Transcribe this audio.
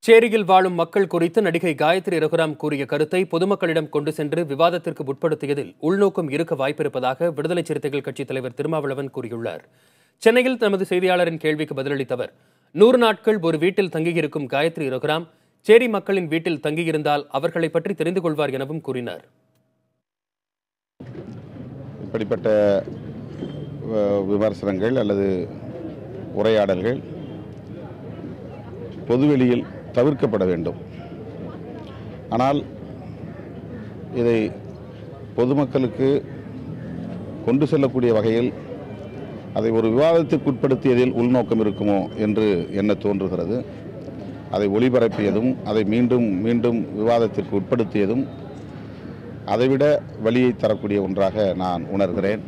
சேரியில் வாழும் மக்கள் குறித்து நடிகை காயத்ரி ரகுராம் கூறிய கருத்தை பொதுமக்களிடம் கொண்டு சென்று விவாதத்திற்கு உட்படுத்தியதில் உள்நோக்கம் இருக்க வாய்ப்பிருப்பதாக விடுதலை சிறுத்தைகள் கட்சித் தலைவர் திருமாவளவன் கூறியுள்ளார். சென்னையில் தமது செய்தியாளரின் கேள்விக்கு பதிலளித்த அவர், 100 நாட்கள் ஒரு வீட்டில் தங்கியிருக்கும் காயத்ரி ரகுராம் சேரி மக்களின் வீட்டில் தங்கியிருந்தால் அவர்களை பற்றி தெரிந்து கொள்வார் எனவும் கூறினார். இப்படிப்பட்ட விமர்சனங்கள் அல்லது உரையாடல்கள் பொதுவெளியில் தவிர்க்கப்பட வேண்டும். ஆனால் இதை பொதுமக்களுக்கு கொண்டு செல்லக்கூடிய வகையில் அதை ஒரு விவாதத்திற்கு உட்படுத்தியதில் உள்நோக்கம் இருக்குமோ என்று எண்ண தோன்றுகிறது. அதை ஒளிபரப்பியதும் அதை மீண்டும் மீண்டும் விவாதத்திற்கு உட்படுத்தியதும் அதைவிட வலியை தரக்கூடிய ஒன்றாக நான் உணர்கிறேன்.